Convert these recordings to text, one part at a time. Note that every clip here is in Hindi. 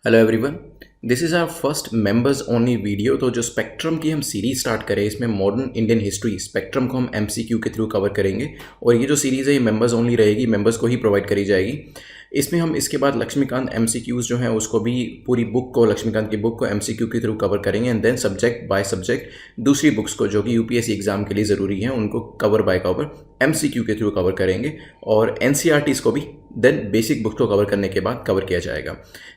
Hello everyone, this is our first members only video. तो जो स्पेक्ट्रम की हम सीरीज़ स्टार्ट करें, इसमें मॉडर्न इंडियन हिस्ट्री स्पेक्ट्रम को हम एमसीक्यू के थ्रू कवर करेंगे। और ये जो सीरीज़ है ये मेंबर्स ओनली रहेगी, मेंबर्स को ही प्रोवाइड करी जाएगी। इसमें हम इसके बाद लक्ष्मीकांत एमसीक्यूज़ जो हैं उसको भी, पूरी बुक को, लक्ष्मीकांत की बुक को एमसीक्यू के थ्रू कवर करेंगे। And then subject by subject दूसरी बुक्स को जो कि यूपीएससी एग्जाम के लिए ज़रूरी हैं उनको कवर बाय कवर एमसीक्यू के थ्रू कवर करेंगे। और एनसीईआरटीज़ को भी देन बेसिक बुक को कवर करने के बाद कवर किया जाएगा।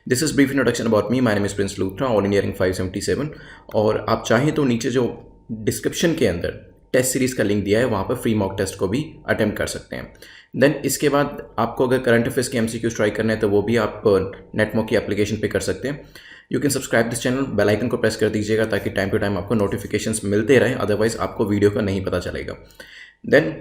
This is brief introduction about me. My name is Prince Luthra, all India rank 577। और आप चाहें तो नीचे जो डिस्क्रिप्शन के अंदर टेस्ट सीरीज़ का लिंक दिया है वहाँ पर फ्री मॉक टेस्ट को भी अटेम्प्ट कर सकते हैं। देन इसके बाद आपको अगर करंट अफेयर्स के एमसीक्यूज ट्राई करने हैं तो वो भी आप नेटमॉक की एप्लीकेशन पे कर सकते हैं। You can subscribe this channel, bell icon को प्रेस कर दीजिएगा ताकि टाइम टू टाइम आपको नोटिफिकेशंस मिलते रहें, अदरवाइज आपको वीडियो का नहीं पता चलेगा। देन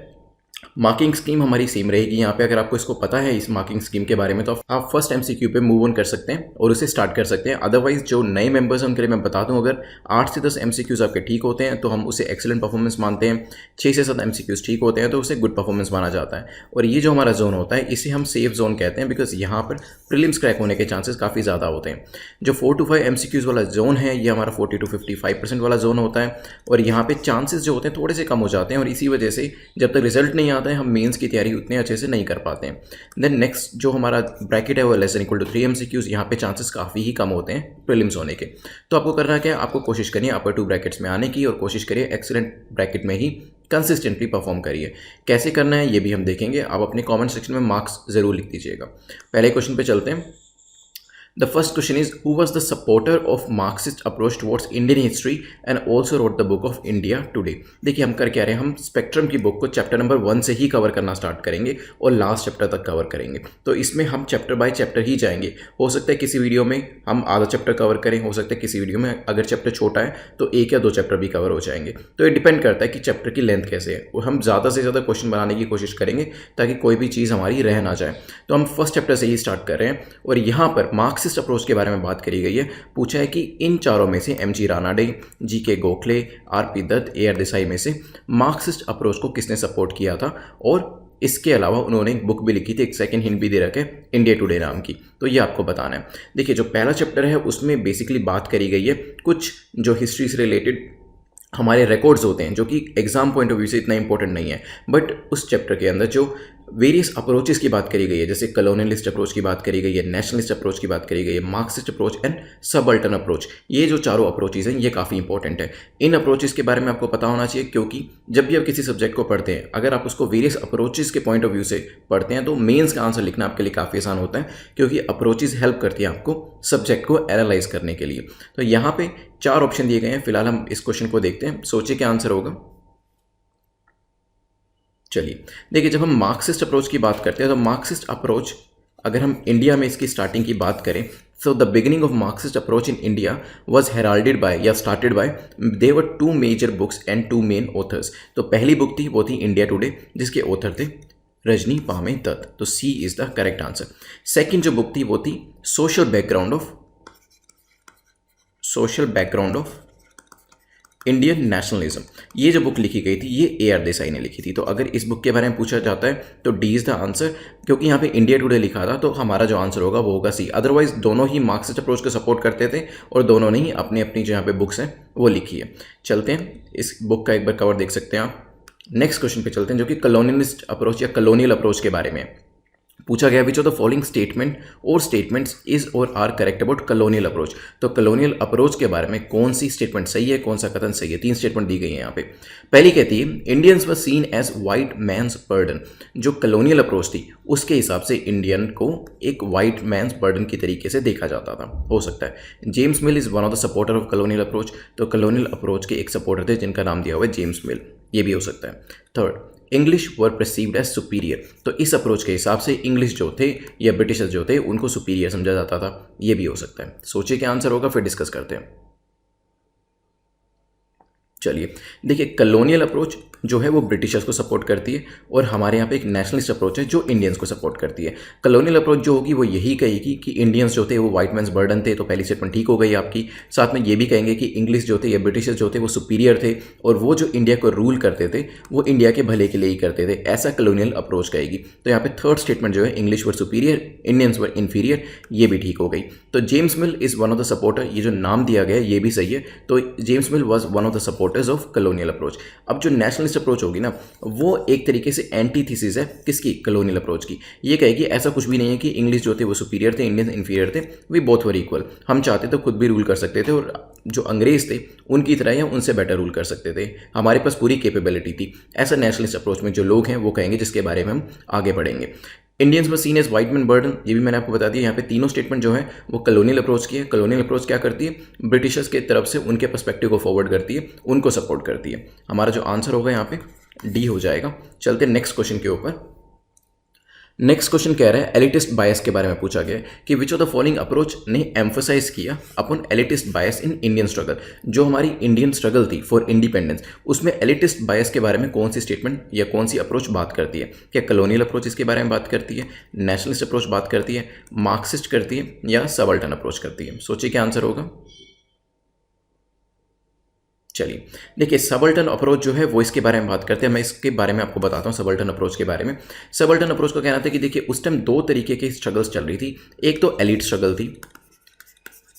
मार्किंग स्कीम हमारी सेम रहेगी यहाँ पे। अगर आपको इसको पता है इस मार्किंग स्कीम के बारे में तो आप फर्स्ट एमसीक्यू पे मूव ऑन कर सकते हैं और उसे स्टार्ट कर सकते हैं। अदरवाइज जो नए मेंबर्स हैं उनके लिए मैं बता दूं, अगर 8 से 10 एमसीक्यूज आपके ठीक होते हैं तो हम उसे एक्सीलेंट परफॉर्मेंस मानते हैं। 6 से 7 एमसीक्यूज ठीक होते हैं तो उसे गुड परफॉर्मेंस माना जाता है। और ये जो हमारा जोन होता है इसे हम सेफ जोन कहते हैं, बिकॉज यहाँ पर प्रीलिम्स क्रैक होने के चांसेस काफ़ी ज़्यादा होते हैं। जो 4 to 5 एमसीक्यूज वाला जोन है ये हमारा 40 to 55% वाला जोन होता है। और यहाँ पे चांसेस जो होते हैं थोड़े से कम हो जाते हैं और इसी वजह से जब तक रिजल्ट नहीं आता है हम मेंस की तैयारी उतने अच्छे से नहीं कर पाते हैं। देन नेक्स्ट जो हमारा ब्रैकेट है वो less than equal to 3 MCQs, यहाँ पे चांसेस काफ़ी ही कम होते हैं प्रीलिम्स होने के। तो आपको करना क्या है, आपको कोशिश करिए अपर 2 ब्रैकेट्स में आने की और कोशिश करिए एक्सीलेंट ब्रैकेट में ही कंसिस्टेंटली परफॉर्म करिए। कैसे करना है ये भी हम देखेंगे। आप अपने कमेंट सेक्शन में मार्क्स ज़रूर लिख दीजिएगा। पहले क्वेश्चन पे चलते हैं। The first question is, who was the supporter of Marxist approach towards Indian history and also wrote the book of India Today? देखिए हम कर क्या रहे हैं, हम स्पेक्ट्रम की बुक को चैप्टर नंबर 1 से ही कवर करना स्टार्ट करेंगे और लास्ट चैप्टर तक कवर करेंगे। तो इसमें हम चैप्टर बाय चैप्टर ही जाएंगे। हो सकता है किसी वीडियो में हम आधा चैप्टर कवर करें, हो सकता है किसी वीडियो में अगर चैप्टर छोटा है तो 1 या 2 चैप्टर भी कवर हो जाएंगे। तो ये डिपेंड करता है कि चैप्टर की लेंथ कैसे है और हम ज़्यादा से ज़्यादा क्वेश्चन बनाने की कोशिश करेंगे ताकि कोई भी चीज़ हमारी रह ना जाए। तो हम फर्स्ट चैप्टर से ही स्टार्ट कर रहे हैं और यहाँ पर मार्क्सिस्ट अप्रोच के बारे में बात करी गई है। पूछा है कि इन चारों में से M G Ranade, G K Gokhale, R P Dutt, A R Desai में से मार्क्सिस्ट अप्रोच को किसने सपोर्ट किया था। और इसके अलावा उन्होंने एक बुक भी लिखी थी, एक सेकंड हिंट भी दे रखा है, इंडिया टुडे नाम की। तो ये आपको बताना है। देखिए जो पहला चैप्टर है उसमें बेसिकली बात करी गई है कुछ जो हिस्ट्री से रिलेटेड हमारे रिकॉर्ड्स होते हैं जो कि एग्जाम पॉइंट ऑफ व्यू से इतना इंपॉर्टेंट नहीं है, बट उस चैप्टर के अंदर जो वेरियस अप्रोचेस की बात करी गई है, जैसे कॉलोनियलिस्ट अप्रोच की बात करी गई है, नेशनलिस्ट अप्रोच की बात करी गई है, मार्क्सिस्ट अप्रोच एंड सबअल्टर्न अप्रोच, ये जो चारों अप्रोचेस हैं ये काफ़ी इंपॉर्टेंट है। इन अप्रोचेस के बारे में आपको पता होना चाहिए, क्योंकि जब भी आप किसी सब्जेक्ट को पढ़ते हैं अगर आप उसको वेरियस अप्रोचेस के पॉइंट ऑफ व्यू से पढ़ते हैं तो मेंस का आंसर लिखना आपके लिए काफ़ी आसान होता है, क्योंकि अप्रोचेस हेल्प करती है आपको सब्जेक्ट को एनालाइज करने के लिए। तो यहाँ पे 4 ऑप्शन दिए गए हैं। फिलहाल हम इस क्वेश्चन को देखते हैं, सोचिए क्या आंसर होगा। चलिए देखिए, जब हम मार्क्सिस्ट अप्रोच की बात करते हैं तो मार्क्सिस्ट अप्रोच अगर हम इंडिया में इसकी स्टार्टिंग की बात करें, so the beginning of Marxist approach in India was heralded by या started by there were 2 major books and 2 main authors. तो पहली बुक थी वो थी इंडिया टुडे, जिसके ऑथर थे रजनी पामे दत्त। तो C is the correct answer. Second जो बुक थी वो थी social background of Indian nationalism. ये जो बुक लिखी गई थी ये ए आर देसाई ने लिखी थी। तो अगर इस बुक के बारे में पूछा जाता है तो डी इज द आंसर, क्योंकि यहाँ पे इंडिया टुडे लिखा था तो हमारा जो आंसर होगा वो होगा सी। अदरवाइज दोनों ही मार्क्सिस्ट अप्रोच को सपोर्ट करते थे और दोनों ने ही अपनी अपनी जो यहाँ पे बुक्स हैं वो लिखी है। चलते हैं, इस बुक का एक बार कवर देख सकते हैं आप। नेक्स्ट क्वेश्चन पे चलते हैं जो कि कॉलोनियलिस्ट अप्रोच या कॉलोनियल अप्रोच के बारे में पूछा गया। Which of the following statement or statements is or are correct about colonial approach. तो कॉलोनियल अप्रोच के बारे में कौन सी स्टेटमेंट सही है, कौन सा कथन सही है। 3 स्टेटमेंट दी गई है यहाँ पे। पहली कहती है Indians were seen as white man's burden. जो कॉलोनियल अप्रोच थी उसके हिसाब से इंडियन को एक वाइट मैंस बर्डन की तरीके से देखा जाता था। हो सकता है James mill is one of the supporter of colonial approach. तो कॉलोनियल अप्रोच के एक सपोर्टर थे जिनका नाम दिया हुआ है जेम्स मिल, ये भी हो सकता है। थर्ड, इंग्लिश वर परसीव्ड एज सुपीरियर। तो इस अप्रोच के हिसाब से इंग्लिश जो थे या ब्रिटिशर्स जो थे उनको सुपीरियर समझा जाता था, ये भी हो सकता है। सोचिए क्या आंसर होगा, फिर डिस्कस करते हैं। चलिए देखिए, कलोनियल अप्रोच जो है वो ब्रिटिशर्स को सपोर्ट करती है और हमारे यहाँ पे एक नेशनलिस्ट अप्रोच है जो इंडियंस को सपोर्ट करती है। कलोनियल अप्रोच जो होगी वो यही कहेगी कि इंडियंस जो थे वो वाइट मैंस बर्डन थे, तो पहली स्टेटमेंट ठीक हो गई आपकी। साथ में ये भी कहेंगे कि इंग्लिश जो थे या ब्रिटिशर्स जो थे वो सुपीरियर थे और वो जो इंडिया को रूल करते थे वो इंडिया के भले के लिए ही करते थे, ऐसा कलोनियल अप्रोच कहेगी। तो यहाँ पे थर्ड स्टेटमेंट जो है, English were superior, Indians were inferior, ये भी ठीक हो गई। तो James mill is one of the supporter, ये जो नाम दिया गया है ये भी सही है। तो James mill was one of the supporters of colonial approach. अब जो नेशनलिस्ट अप्रोच होगी ना, वो एक तरीके से एंटीथीसिस है किसकी, कलोनियल अप्रोच की। ये कहेगी ऐसा कुछ भी नहीं है कि इंग्लिश जो थे वो सुपीरियर थे, इंडियंस इन्फीरियर थे, वी बोथ वर इक्वल। हम चाहते तो खुद भी रूल कर सकते थे और जो अंग्रेज थे उनकी तरह या उनसे बेटर रूल कर सकते थे, हमारे पास पूरी कैपेबिलिटी थी। ऐसा नेशनलिस्ट अप्रोच में जो लोग हैं वो कहेंगे, जिसके बारे में हम आगे बढ़ेंगे। Indians were seen as white man burden, ये भी मैंने आपको बता दिया। यहाँ पे तीनों स्टेटमेंट जो है वो कलोनियल अप्रोच की है। कलोनियल अप्रोच क्या करती है, ब्रिटिशर्स के तरफ से उनके पर्सपेक्टिव को फॉरवर्ड करती है, उनको सपोर्ट करती है। हमारा जो आंसर होगा यहाँ पे डी हो जाएगा। चलते नेक्स्ट क्वेश्चन के ऊपर। नेक्स्ट क्वेश्चन कह रहा है एलिटिस्ट बायस के बारे में पूछा गया है कि which of the following approach ने एम्फोसाइज किया upon elitist bias in Indian struggle. जो हमारी इंडियन स्ट्रगल थी फॉर इंडिपेंडेंस, उसमें एलिटिस्ट बायस के बारे में कौन सी स्टेटमेंट या कौन सी अप्रोच बात करती है? क्या कलोनियल अप्रोच इसके बारे में बात करती है, नेशनलिस्ट अप्रोच बात करती है, मार्क्सिस्ट करती है, या सबल्टन अप्रोच करती है? सोचिए क्या आंसर होगा। चलिए देखिए, सबल्टन अप्रोच जो है वो इसके बारे में बात करते हैं। मैं इसके बारे में आपको बताता हूँ सबल्टन अप्रोच के बारे में। सबल्टन अप्रोच का कहना था कि देखिए उस टाइम दो तरीके की स्ट्रगल्स चल रही थी। एक तो एलिट स्ट्रगल थी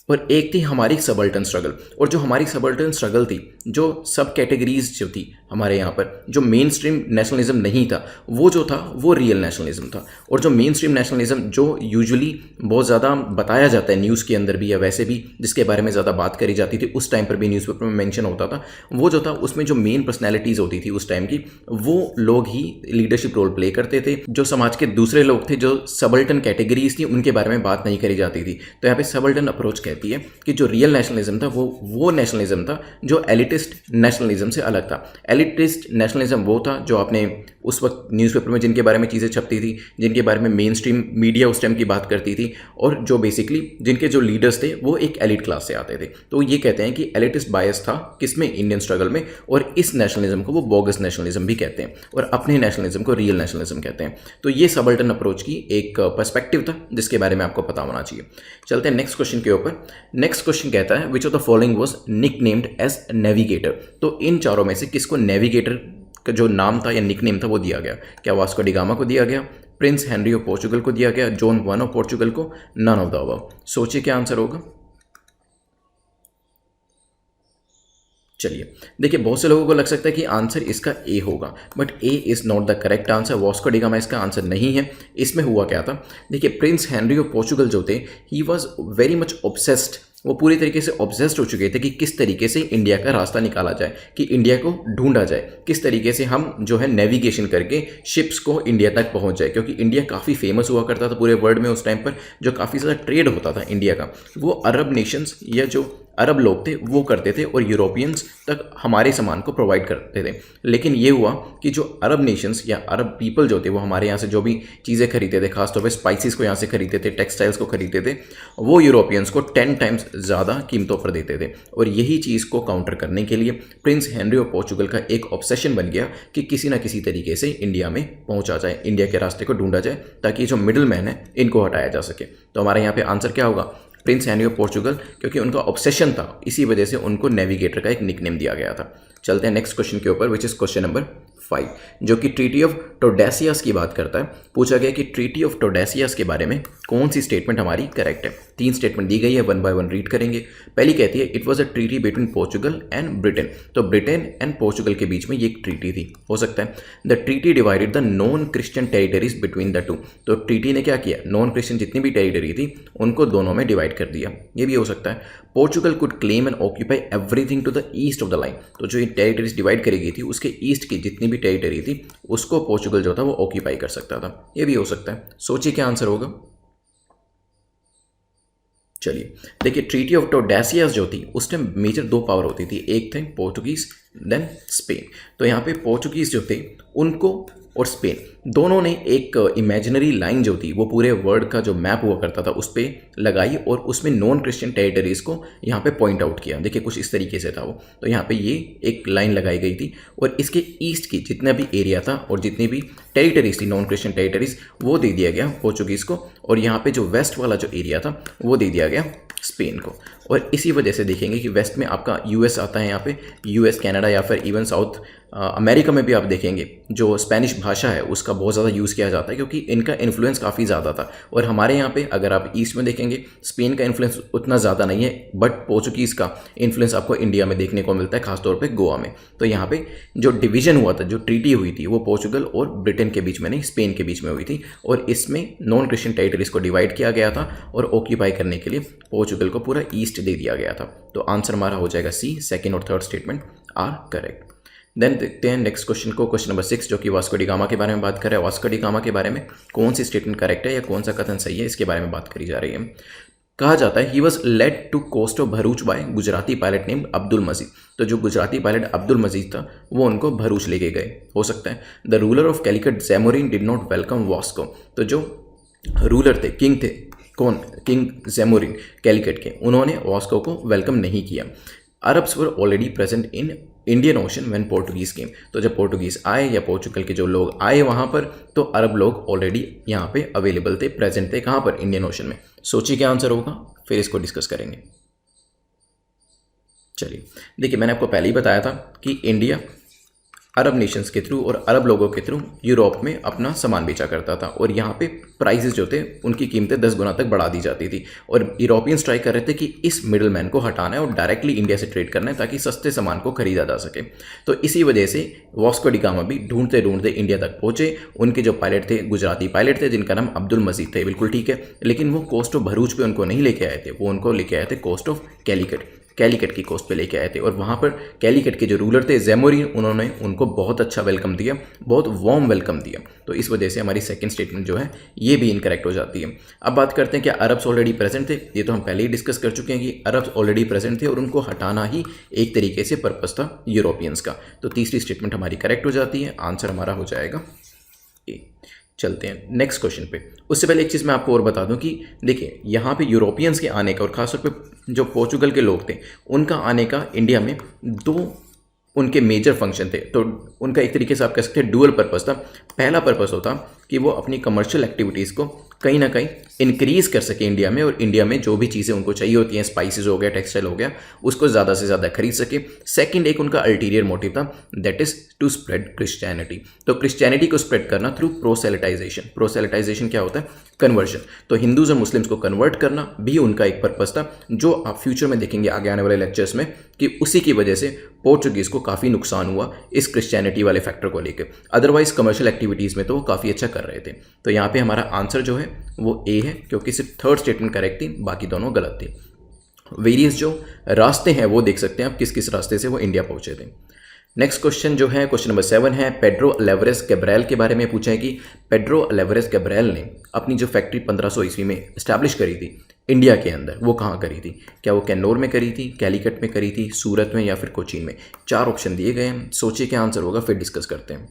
और एक थी हमारी सबल्टन स्ट्रगल। और जो हमारी सबल्टन स्ट्रगल थी, जो सब कैटेगरीज जो थी हमारे यहाँ पर, जो मेन स्ट्रीम नेशनलिज्म नहीं था, वो जो था वो रियल नेशनलिज्म था। और जो मेन स्ट्रीम नेशनलिज्म जो यूजुअली बहुत ज़्यादा बताया जाता है न्यूज़ के अंदर भी या वैसे भी, जिसके बारे में ज़्यादा बात करी जाती थी, उस टाइम पर भी न्यूज़पेपर में मेंशन होता था, वो जो था उसमें जो मेन पर्सनैलिटीज़ होती थी उस टाइम की, वो लोग ही लीडरशिप रोल प्ले करते थे। जो समाज के दूसरे लोग थे, जो सबल्टन कैटेगरीज थी, उनके बारे में बात नहीं करी जाती थी। तो यहाँ पे सबल्टन अप्रोच कहती है कि जो रियल नेशनलिज्म था वो नेशनलिज्म था जो एलिटिस्ट नेशनलिज्म से अलग था। एलिटिस्ट नेशनलिज्म वो था जो आपने उस वक्त न्यूज़पेपर में जिनके बारे में चीज़ें छपती थी, जिनके बारे में मेन स्ट्रीम मीडिया उस टाइम की बात करती थी, और जो बेसिकली जिनके जो लीडर्स थे वो एक एलिट क्लास से आते थे। तो ये कहते हैं कि एलिटिस्ट बायस था किसमें, इंडियन स्ट्रगल में। और इस नेशनलिज्म को वो बोगस नेशनलिज्म भी कहते हैं और अपने नेशनलिज्म को रियल नेशनलिज्म कहते हैं। तो ये सबल्टन अप्रोच की एक पर्सपेक्टिव था जिसके बारे में आपको पता होना चाहिए। चलते हैं नेक्स्ट क्वेश्चन के ऊपर। नेक्स्ट क्वेश्चन कहता है which of the following was nicknamed as navigator. तो इन चारों में से किसको नेविगेटर का जो नाम था या निकनेम था वो दिया गया? क्या वास्को डी गामा को दिया गया, प्रिंस हेनरी ऑफ पोर्चुगल को दिया गया, जॉन वन ऑफ पोर्चुगल को, नन ऑफ द अबव? सोचिए क्या आंसर होगा। चलिए देखिए, बहुत से लोगों को लग सकता है कि आंसर इसका ए होगा, but A is not the correct answer. Vasco D gamma इसका आंसर नहीं है। इसमें हुआ क्या था, देखिए प्रिंस हेनरी ऑफ पोर्चुगल जो थे, he was very much obsessed, वो पूरी तरीके से ऑब्सेस्ड हो चुके थे कि किस तरीके से इंडिया का रास्ता निकाला जाए, कि इंडिया को ढूंढा जाए, किस तरीके से हम जो है नेविगेशन करके शिप्स को इंडिया तक पहुंच जाए। क्योंकि इंडिया काफ़ी फेमस हुआ करता था पूरे वर्ल्ड में उस टाइम पर, जो काफ़ी ज़्यादा ट्रेड होता था इंडिया का, वो अरब नेशंस या जो अरब लोग थे वो करते थे और यूरोपियंस तक हमारे सामान को प्रोवाइड करते थे। लेकिन ये हुआ कि जो अरब नेशंस या अरब पीपल जो थे वो हमारे यहाँ से जो भी चीज़ें खरीदते थे, खासतौर पे स्पाइसेस को यहाँ से खरीदते थे, टेक्सटाइल्स को खरीदते थे, वो यूरोपियंस को 10 टाइम्स ज़्यादा कीमतों पर देते थे। और यही चीज़ को काउंटर करने के लिए प्रिंस हेनरी ऑफ पोर्चुगल का एक ऑब्सेशन बन गया कि किसी ना किसी तरीके से इंडिया में पहुँचा जाए, इंडिया के रास्ते को ढूंढा जाए, ताकि जो मिडिल मैन है इनको हटाया जा सके। तो हमारे यहाँ पे आंसर क्या होगा, प्रिंस हेनरी ऑफ पोर्चुगल, क्योंकि उनका ऑब्सेशन था, इसी वजह से उनको नेविगेटर का एक निकनेम दिया गया था। चलते हैं नेक्स्ट क्वेश्चन के ऊपर, विच इज क्वेश्चन नंबर 5, जो कि ट्रीटी ऑफ टोडेसियास की बात करता है। पूछा गया कि ट्रीटी ऑफ टोडेसियास के बारे में कौन सी स्टेटमेंट हमारी करेक्ट है। 3 स्टेटमेंट दी गई है, 1 बाय 1 रीड करेंगे। पहली कहती है it was a treaty between Portugal and Britain. तो ब्रिटेन एंड पोर्चुगल के बीच में ये एक ट्रीटी थी, हो सकता है। The treaty divided the non Christian territories between the two. तो ट्रीटी ने क्या किया, नॉन क्रिश्चियन जितनी भी टेरिटरी थी उनको दोनों में डिवाइड कर दिया, ये भी हो सकता है। Portugal could claim and occupy everything to the east of the line. तो जो ये टेरिटरीज डिवाइड करी गई थी उसके ईस्ट की जितनी भी टेरिटरी थी उसको पोर्चुगल जो था वो ऑक्यूपाई कर सकता था, ये भी हो सकता है। सोचिए क्या आंसर होगा। चलिए देखिए, ट्रीटी ऑफ टोडेसियास जो थी उस टाइम मेजर 2 पावर होती थी, एक थे पोर्टुगीज देन स्पेन। तो यहाँ पे पोर्चुगीज़ जो थे उनको और स्पेन दोनों ने एक इमेजिनरी लाइन जो थी वो पूरे वर्ल्ड का जो मैप हुआ करता था उस पर लगाई और उसमें नॉन क्रिश्चियन टेरिटरीज़ को यहाँ पे पॉइंट आउट किया। देखिए कुछ इस तरीके से था वो। तो यहाँ पे ये एक लाइन लगाई गई थी और इसके ईस्ट की जितना भी एरिया था और जितनी भी टेरिटरीज थी नॉन क्रिश्चियन टेरिटरीज वो दे दिया गया पोर्चुगीज़ को, और यहाँ पे जो वेस्ट वाला जो एरिया था वो दे दिया गया स्पेन को। और इसी वजह से देखेंगे कि वेस्ट में आपका यूएस आता है, यहाँ पे यूएस, कनाडा या फिर इवन साउथ अमेरिका में भी आप देखेंगे जो स्पेनिश भाषा है उसका बहुत ज़्यादा यूज़ किया जाता है क्योंकि इनका इन्फ्लुएंस काफ़ी ज़्यादा था। और हमारे यहाँ पे अगर आप ईस्ट में देखेंगे स्पेन का इन्फ्लुएंस उतना ज़्यादा नहीं है, बट पोर्चुगीज़ का इन्फ्लुएंस आपको इंडिया में देखने को मिलता है, खासतौर पे गोवा में। तो यहाँ पे जो डिवीजन हुआ था, जो ट्रीटी हुई थी वो पोर्चुगल और ब्रिटेन के बीच में नहीं, स्पेन के बीच में हुई थी, और इसमें नॉन क्रिश्चियन टेरिटरीज को डिवाइड किया गया था और ऑक्यूपाई करने के लिए पोर्चुगल को पूरा ईस्ट दे दिया गया था। तो आंसर हमारा हो जाएगा सी, सेकेंड और third statement are correct. Then देखते हैं नेक्स्ट क्वेश्चन को, क्वेश्चन नंबर 6 जो कि वास्को डी गामा के बारे में बात कर रहा है। वास्को डी गामा के बारे में कौन सी स्टेटमेंट करेक्ट है या कौन सा कथन सही है, इसके बारे में बात करी जा रही है। कहा जाता है he was led to coast of Bharuch by Gujarati pilot name Abdul Majid. तो जो गुजराती पायलट अब्दुल मजीद था वो उनको भरूच लेके गए, हो सकता है। The ruler of Calicut Zamorin did not welcome Vasco. तो जो रूलर थे, किंग थे, कौन, किंग जैमोरिन कैलिकट के, उन्होंने वास्को को वेलकम नहीं किया। Arabs were already present in Indian Ocean when Portuguese came. तो जब पोर्टुगीज़ आए या पोर्चुगल के जो लोग आए वहाँ पर, तो अरब लोग ऑलरेडी यहाँ पे अवेलेबल थे, प्रेजेंट थे, कहाँ पर, इंडियन ओशन में। सोचिए क्या आंसर होगा, फिर इसको डिस्कस करेंगे। चलिए देखिए, मैंने आपको पहले ही बताया था कि इंडिया अरब नेशंस के थ्रू और अरब लोगों के थ्रू यूरोप में अपना सामान बेचा करता था, और यहाँ पे प्राइसेस जो थे उनकी कीमतें 10 गुना तक बढ़ा दी जाती थी। और यूरोपियंस ट्राई कर रहे थे कि इस मिडल मैन को हटाना है और डायरेक्टली इंडिया से ट्रेड करना है ताकि सस्ते सामान को खरीदा जा सके। तो इसी वजह से वास्को डी गामा भी ढूंढते ढूंढते इंडिया तक पहुंचे। उनके जो पायलट थे गुजराती पायलट थे जिनका नाम अब्दुल मजीद थे, बिल्कुल ठीक है, लेकिन वो कोस्ट ऑफ भरूच पे उनको नहीं लेके आए थे, वो उनको लेके आए थे कोस्ट ऑफ कैलिकट की कोस्ट पे लेके आए थे। और वहाँ पर कैलिकट के जो रूलर थे जैमोरिन, उन्होंने उनको बहुत अच्छा वेलकम दिया, बहुत वार्म वेलकम दिया। तो इस वजह से हमारी सेकंड स्टेटमेंट जो है ये भी इनकरेक्ट हो जाती है। अब बात करते हैं क्या अरब्स ऑलरेडी प्रेजेंट थे। ये तो हम पहले ही डिस्कस कर चुके हैं कि अरब्स ऑलरेडी प्रेजेंट थे और उनको हटाना ही एक तरीके से पर्पस था यूरोपियंस का। तो तीसरी स्टेटमेंट हमारी करेक्ट हो जाती है, आंसर हमारा हो जाएगा ए। चलते हैं नेक्स्ट क्वेश्चन पे। उससे पहले एक चीज़ मैं आपको और बता दूं कि देखिए यहाँ पे यूरोपियंस के आने का और खासतौर पे जो पोर्चुगल के लोग थे उनका आने का इंडिया में दो उनके मेजर फंक्शन थे। तो उनका एक तरीके से आप कह सकते हैं डुअल पर्पस था। पहला पर्पस होता कि वो अपनी कमर्शियल एक्टिविटीज़ को कहीं ना कहीं इंक्रीज़ कर सके इंडिया में, और इंडिया में जो भी चीज़ें उनको चाहिए होती हैं, स्पाइसेस हो गया, टेक्सटाइल हो गया, उसको ज़्यादा से ज़्यादा खरीद सके। सेकंड एक उनका अल्टीरियर मोटिव था, that is to spread Christianity. तो क्रिश्चियनिटी को स्प्रेड करना थ्रू प्रोसेलिटाइजेशन। प्रोसेलिटाइजेशन क्या होता है, कन्वर्जन। तो हिंदूज़ और मुस्लिम्स को कन्वर्ट करना भी उनका एक पर्पस था, जो आप फ्यूचर में देखेंगे आगे आने वाले लेक्चर्स में कि उसी की वजह से पोर्चुगीज़ को काफ़ी नुकसान हुआ इस क्रिश्चियनिटी वाले फैक्टर को लेकर। अदरवाइज कमर्शियल एक्टिविटीज़ में तो वो काफ़ी अच्छा कर रहे थे। तो यहाँ पे हमारा आंसर जो है वो ए है, क्योंकि सिर्फ थर्ड स्टेटमेंट करेक्ट थी, बाकी दोनों गलत थी। वेरियस जो रास्ते हैं वो देख सकते हैं आप, किस किस रास्ते से वो इंडिया पहुंचे थे। नेक्स्ट क्वेश्चन जो है क्वेश्चन नंबर 7 है, पेड्रो अल्वारेस कैब्रल के बारे में पूछा है कि पेड्रो अल्वारेस कैब्रल ने अपनी जो फैक्ट्री 1500 ईस्वी में इस्टेब्लिश करी थी इंडिया के अंदर, वो कहाँ करी थी? क्या वो कैन्नौर में करी थी, कैलिकट में करी थी, सूरत में, या फिर कोचीन में? 4 ऑप्शन दिए गए हैं, सोचिए क्या आंसर होगा, फिर डिस्कस करते हैं।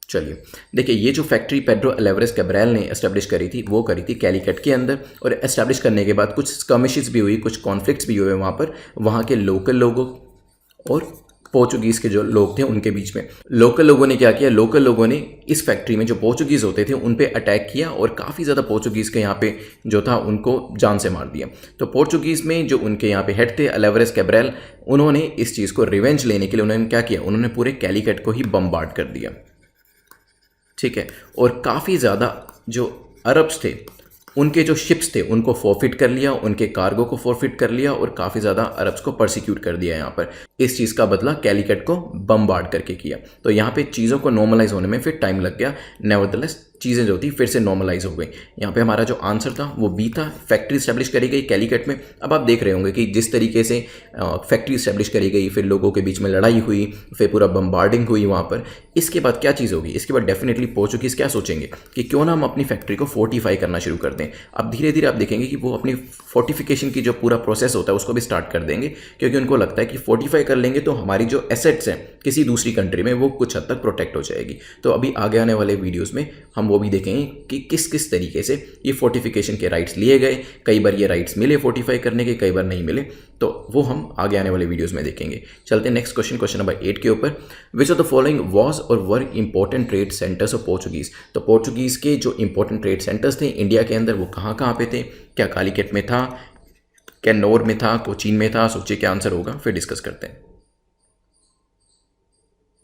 चलिए देखिए, ये जो फैक्ट्री पेड्रो अल्वारेस कैब्रल ने एस्टेब्लिश करी थी वो करी थी कैलिकट के अंदर, और एस्टेब्लिश करने के बाद कुछ स्कर्मिशेस भी हुई, कुछ कॉन्फ्लिक्ट्स भी हुए वहाँ पर, वहाँ के लोकल लोगों और पोर्चुगीज़ के जो लोग थे उनके बीच में। लोकल लोगों ने क्या किया, लोकल लोगों ने इस फैक्ट्री में जो पोर्चुगीज़ होते थे उन पे अटैक किया और काफ़ी ज़्यादा पोर्चुगीज़ के यहाँ पे जो था उनको जान से मार दिया। तो पोर्चुगीज़ में जो उनके यहाँ पे हेड थे अल्वारेस कैब्रल, उन्होंने इस चीज़ को रिवेंज लेने के लिए उन्होंने क्या किया, उन्होंने पूरे कैलिकट को ही बम्बार्ड कर दिया, ठीक है। और काफ़ी ज़्यादा जो अरब्स थे उनके जो शिप्स थे उनको फॉरफिट कर लिया, उनके कार्गो को फॉरफिट कर लिया, और काफ़ी ज़्यादा अरब्स को परसिक्यूट कर दिया यहाँ पर। इस चीज़ का बदला कैलिकट को बम्बार्ड करके किया। तो यहाँ पे चीज़ों को नॉर्मलाइज होने में फिर टाइम लग गया, नेवरदलेस चीज़ें जो थी फिर से नॉर्मलाइज हो गई। यहाँ पे हमारा जो आंसर था वो बी था, फैक्ट्री स्टैब्लिश करी गई कैलिकट में। अब आप देख रहे होंगे कि जिस तरीके से फैक्ट्री स्टैब्लिश करी गई, फिर लोगों के बीच में लड़ाई हुई, फिर पूरा बम्बार्डिंग हुई वहाँ पर, इसके बाद क्या चीज़ होगी, इसके बाद डेफिनेटली पोर्चुगीज़ क्या सोचेंगे कि क्यों ना हम अपनी फैक्ट्री को फोर्टिफाई करना शुरू कर दें। अब धीरे धीरे आप देखेंगे कि वो अपनी फोर्टिफिकेशन की जो पूरा प्रोसेस होता है उसको भी स्टार्ट कर देंगे, क्योंकि उनको लगता है कि फोर्टिफाई कर लेंगे तो हमारी जो एसेट्स हैं किसी दूसरी कंट्री में वो कुछ हद तक प्रोटेक्ट हो जाएगी। तो अभी आगे आने वाले वीडियोज़ में हम वो भी देखेंगे कि किस किस तरीके से ये फोर्टिफिकेशन के राइट्स लिए गए। कई बार ये राइट्स मिले फोर्टिफाई करने के, कई बार नहीं मिले, तो वो हम आगे आने वाले वीडियोस में देखेंगे। चलते हैं नेक्स्ट क्वेश्चन नंबर 8 के ऊपर। Which of the following was और were important trade centres of Portuguese. तो पोर्चुगीज़ के जो इंपॉर्टेंट ट्रेड सेंटर्स थे इंडिया के अंदर वो कहाँ कहाँ पे थे, क्या कालीकट में था, कैन्नौर में था, कोचीन में था, सोचिए क्या आंसर होगा, फिर डिस्कस करते हैं।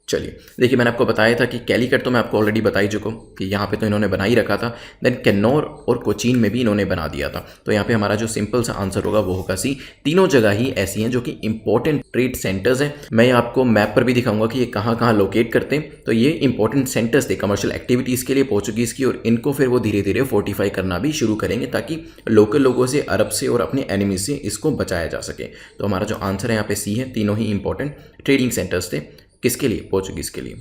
चलिए देखिए, मैंने आपको बताया था कि कैलिकट तो मैं आपको ऑलरेडी बता ही चुका हूँ कि यहाँ पे तो इन्होंने बना ही रखा था। देन कैन्नौर और कोचीन में भी इन्होंने बना दिया था। तो यहाँ पे हमारा जो सिंपल सा आंसर होगा वो होगा सी। तीनों जगह ही ऐसी हैं जो कि इंपॉर्टेंट ट्रेड सेंटर्स हैं। मैं आपको मैप पर भी दिखाऊंगा कि ये कहाँ कहाँ लोकेट करते हैं। तो ये इंपॉर्टेंट सेंटर्स थे कमर्शियल एक्टिविटीज़ के लिए पोर्चुगीज़ की, और इनको फिर वो धीरे धीरे फोर्टिफाई करना भी शुरू करेंगे ताकि लोकल लोगों से, अरब से और अपने एनिमी से इसको बचाया जा सके। तो हमारा जो आंसर है यहाँ पे सी है। तीनों ही इंपॉर्टेंट ट्रेडिंग सेंटर्स थे, किसके लिए, पोर्चुगीज़ के लिए।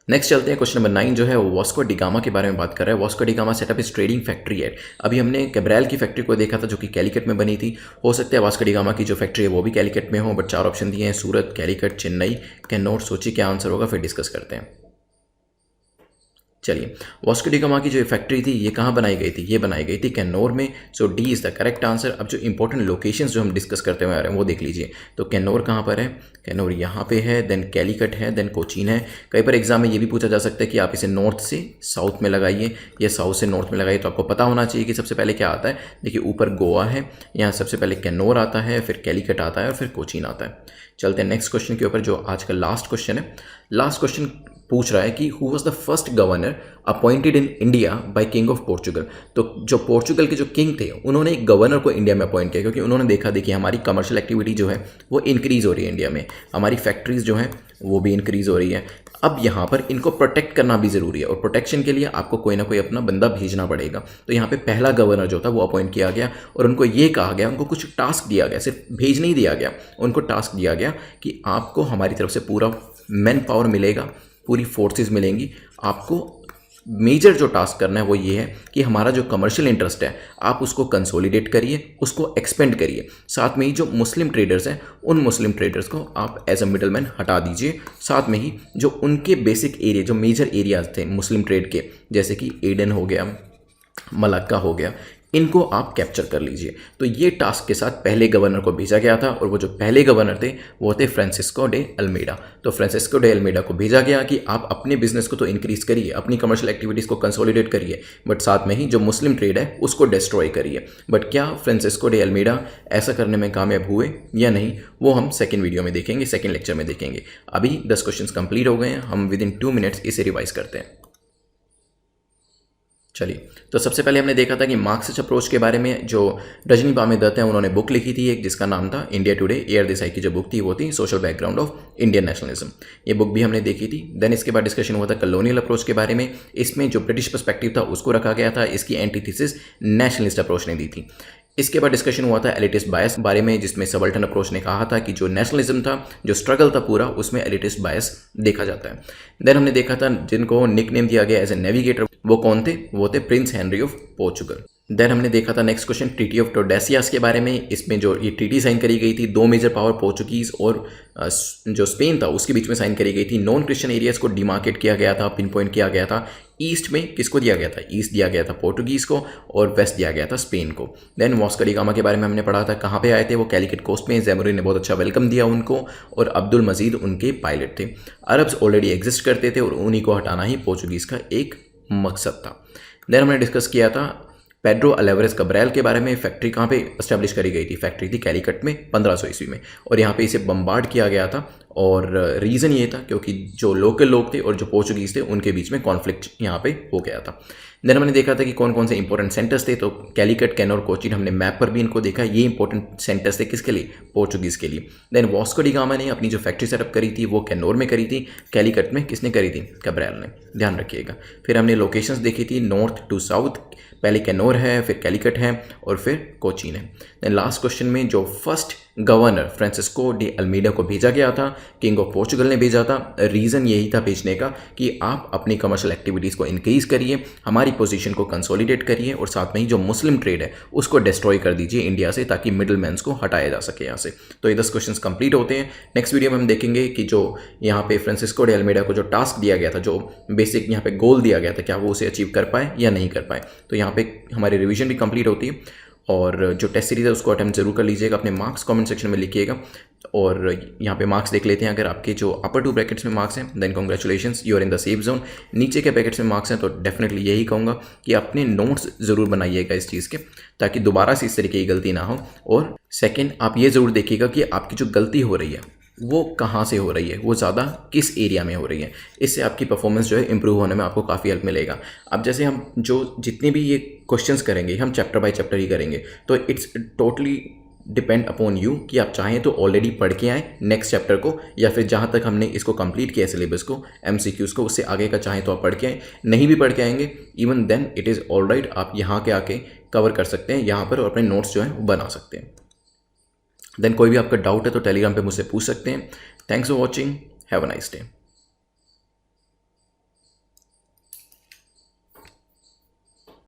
नेक्स्ट चलते हैं, क्वेश्चन नंबर 9 जो है वो वास्को डिगामा के बारे में बात कर रहा है। वास्को डिगामा सेटअप इस ट्रेडिंग फैक्ट्री है। अभी हमने कैब्रैल की फैक्ट्री को देखा था जो कि कैलिकट में बनी थी। हो सकता है वास्को डिगामा की जो फैक्ट्री है वो भी कैलिकट में हो, बट 4 ऑप्शन दिए हैं, सूरत, कैलिकट, चेन्नई, कैन्नौर। सोचिए क्या आंसर होगा, फिर डिस्कस करते हैं। चलिए, वास्को डिगामा की जो फैक्ट्री थी ये कहाँ बनाई गई थी, ये बनाई गई थी कैन्नौर में। So D is the correct answer. अब जो इंपॉर्टेंट लोकेशंस जो हम डिस्कस करते हुए आ रहे हैं वो देख लीजिए। तो कैन्नौर कहाँ पर है, कैन्नौर यहाँ पे है, देन कैलिकट है, देन कोचीन है। कई बार एग्जाम में ये भी पूछा जा सकता है कि आप इसे नॉर्थ से साउथ में लगाइए या साउथ से नॉर्थ में लगाइए। तो आपको पता होना चाहिए कि सबसे पहले क्या आता है। देखिए ऊपर गोवा है, यहाँ सबसे पहले कैन्नौर आता है, फिर कैलिकट आता है और फिर कोचीन आता है। चलते हैं नेक्स्ट क्वेश्चन के ऊपर जो आज का लास्ट क्वेश्चन है। लास्ट क्वेश्चन पूछ रहा है कि who was the first governor appointed in India by king of Portugal. तो जो पोर्चुगल के जो किंग थे उन्होंने एक गवर्नर को इंडिया में अपॉइंट किया, क्योंकि उन्होंने देखा देखिए हमारी कमर्शियल एक्टिविटी जो है वो इंक्रीज़ हो रही है इंडिया में, हमारी फैक्ट्रीज़ जो हैं वो भी इंक्रीज़ हो रही है। अब यहाँ पर इनको प्रोटेक्ट करना भी ज़रूरी है, और प्रोटेक्शन के लिए आपको कोई ना कोई अपना बंदा भेजना पड़ेगा। तो यहाँ पे पहला गवर्नर जो था वो अपॉइंट किया गया, और उनको ये कहा गया, उनको कुछ टास्क दिया गया, सिर्फ भेज नहीं दिया गया, उनको टास्क दिया गया कि आपको हमारी तरफ से पूरा मैन पावर मिलेगा, पूरी फोर्सेस मिलेंगी। आपको मेजर जो टास्क करना है वो ये है कि हमारा जो कमर्शियल इंटरेस्ट है आप उसको कंसोलिडेट करिए, उसको एक्सपेंड करिए। साथ में ही जो मुस्लिम ट्रेडर्स हैं उन मुस्लिम ट्रेडर्स को आप एज अ मिडलमैन हटा दीजिए। साथ में ही जो उनके बेसिक एरिया, जो मेजर एरियाज थे मुस्लिम ट्रेड के, जैसे कि एडन हो गया, मलक्का हो गया, इनको आप कैप्चर कर लीजिए। तो ये टास्क के साथ पहले गवर्नर को भेजा गया था, और वो जो पहले गवर्नर थे वो थे फ्रांसिस्को डे अल्मेडा। तो फ्रांसिस्को डे अल्मेडा को भेजा गया कि आप अपने बिजनेस को तो इंक्रीज करिए, अपनी कमर्शियल एक्टिविटीज़ को कंसोलिडेट करिए, बट साथ में ही जो मुस्लिम ट्रेड है उसको डिस्ट्रॉय करिए। बट क्या फ्रांसिस्को डे अल्मेडा ऐसा करने में कामयाब हुए या नहीं, वो हम सेकेंड वीडियो में देखेंगे, सेकेंड लेक्चर में देखेंगे। अभी 10 क्वेश्चन कंप्लीट हो गए हैं, हम विद इन 2 मिनट्स इसे रिवाइज करते हैं। चलिए, तो सबसे पहले हमने देखा था कि मार्क्सिस्ट अप्रोच के बारे में जो रजनी पामे दत्त हैं उन्होंने बुक लिखी थी एक, जिसका नाम था इंडिया टुडे। AR देसाई की जो बुक थी वो थी social background of Indian nationalism. ये बुक भी हमने देखी थी। देन इसके बाद डिस्कशन हुआ था कॉलोनियल अप्रोच के बारे में। इसमें जो ब्रिटिश पर्सपेक्टिव था उसको रखा गया था, इसकी एंटीथेसिस नेशनलिस्ट अप्रोच ने दी थी। इसके बाद डिस्कशन हुआ था एलिटिस्ट बायस बारे में, जिसमें सबल्टन अप्रोच ने कहा था कि जो नेशनलिज्म था, जो स्ट्रगल था पूरा, उसमें एलिटिस्ट बायस देखा जाता है। देन हमने देखा था जिनको निक नेम दिया गया एज ए नेविगेटर, वो कौन थे, वो थे Prince Henry of Portugal. Then हमने देखा था next question treaty of Tordesillas के बारे में। इसमें जो ये ट्रीटी साइन करी गई थी, 2 मेजर पावर पोर्चुगीज़ और जो स्पेन था उसके बीच में साइन करी गई थी। नॉन क्रिश्चियन एरियाज को डिमार्केट किया गया था, पिन पॉइंट किया गया था। ईस्ट में किसको दिया गया था, ईस्ट दिया गया था पोर्टुगीज़ को, और वेस्ट दिया गया था स्पेन को। देन वास्को डी गामा के बारे में हमने पढ़ा था, कहाँ पे आए थे वो, कैलिकट कोस्ट में। ज़ैमोरी ने बहुत अच्छा वेलकम दिया उनको, और अब्दुल मजीद उनके पायलट थे। अरब्स ऑलरेडी एग्जिस्ट करते थे और उन्हीं को हटाना ही पोर्चुगीज़ का एक मकसद था। देन हमने डिस्कस किया था पेड्रो अलेवरेस कब्रैल के बारे में। फैक्ट्री कहाँ पे एस्टेब्लिश करी गई थी, फैक्ट्री थी कैलिकट में 1500 ईस्वी में, और यहाँ पे इसे बम्बार्ड किया गया था। और रीज़न ये था क्योंकि जो लोकल लोग थे और जो पोर्चुगीज़ थे उनके बीच में कॉन्फ्लिक्ट यहाँ पे हो गया था। देन हमने देखा था कि कौन कौन से इंपॉर्टेंट सेंटर्स थे, तो कैलिकट, कैनोर, कोचीन हमने मैप पर भी इनको देखा, ये इंपॉर्टेंट सेंटर्स थे किसके लिए, पोर्चुगीज़ के लिए। देन वास्को डी गामा ने अपनी जो फैक्ट्री सेटअप करी थी वो कैनोर में करी थी, कैलिकट में किसने करी थी, कैब्रल ने, ध्यान रखिएगा। फिर हमने लोकेशंस देखी थी नॉर्थ टू साउथ, पहले कैनोर है, फिर कैलिकट है और फिर कोचीन है। देन लास्ट क्वेश्चन में जो first governor Francisco de Almeida को भेजा गया था, किंग ऑफ पोर्चुगल ने भेजा था, रीज़न यही था भेजने का कि आप अपनी कमर्शियल एक्टिविटीज़ को इंक्रीज़ करिए, हमारी पोजीशन को कंसोलिडेट करिए और साथ में ही जो मुस्लिम ट्रेड है उसको डिस्ट्रॉय कर दीजिए इंडिया से, ताकि मिडल मैंस को हटाया जा सके यहाँ से। तो ये 10 क्वेश्चन कंप्लीट होते हैं। नेक्स्ट वीडियो में हम देखेंगे कि जो यहाँ पे फ्रांसिस्को डी अल्मीडा को जो टास्क दिया गया था, जो बेसिक यहाँ पे गोल दिया गया था, क्या वो उसे अचीव कर पाए या नहीं कर पाए। तो यहाँ पे हमारी रिवीजन भी कंप्लीट होती है और जो टेस्ट सीरीज़ है उसको अटेम्प्ट जरूर कर लीजिएगा, अपने मार्क्स कमेंट सेक्शन में लिखिएगा। और यहाँ पे मार्क्स देख लेते हैं, अगर आपके जो अपर 2 ब्रैकेट्स में मार्क्स हैं then congratulations, you are in the safe zone. नीचे के ब्रैकेट्स में मार्क्स हैं तो डेफिनेटली यही कहूँगा कि अपने नोट्स ज़रूर बनाइएगा इस चीज़ के, ताकि दोबारा से इस तरीके की गलती ना हो। और सेकेंड, आप ये ज़रूर देखिएगा कि आपकी जो गलती हो रही है वो कहाँ से हो रही है, वो ज़्यादा किस एरिया में हो रही है। इससे आपकी परफॉर्मेंस जो है इंप्रूव होने में आपको काफ़ी हेल्प मिलेगा। अब जैसे हम जो जितने भी ये क्वेश्चंस करेंगे हम चैप्टर बाय चैप्टर ही करेंगे, तो it's totally depend upon you कि आप चाहें तो ऑलरेडी पढ़ के आएँ नेक्स्ट चैप्टर को, या फिर जहाँ तक हमने इसको कंप्लीट किया सिलेबस को, MCQs को, उससे आगे का चाहें तो आप पढ़ के आएँ। नहीं भी पढ़ के आएंगे even then it is all right, आप यहाँ के आके कवर कर सकते हैं यहाँ पर और अपने नोट्स जो हैं वो बना सकते हैं। देन कोई भी आपका डाउट है तो टेलीग्राम पे मुझसे पूछ सकते हैं। Thanks for watching, have a nice day.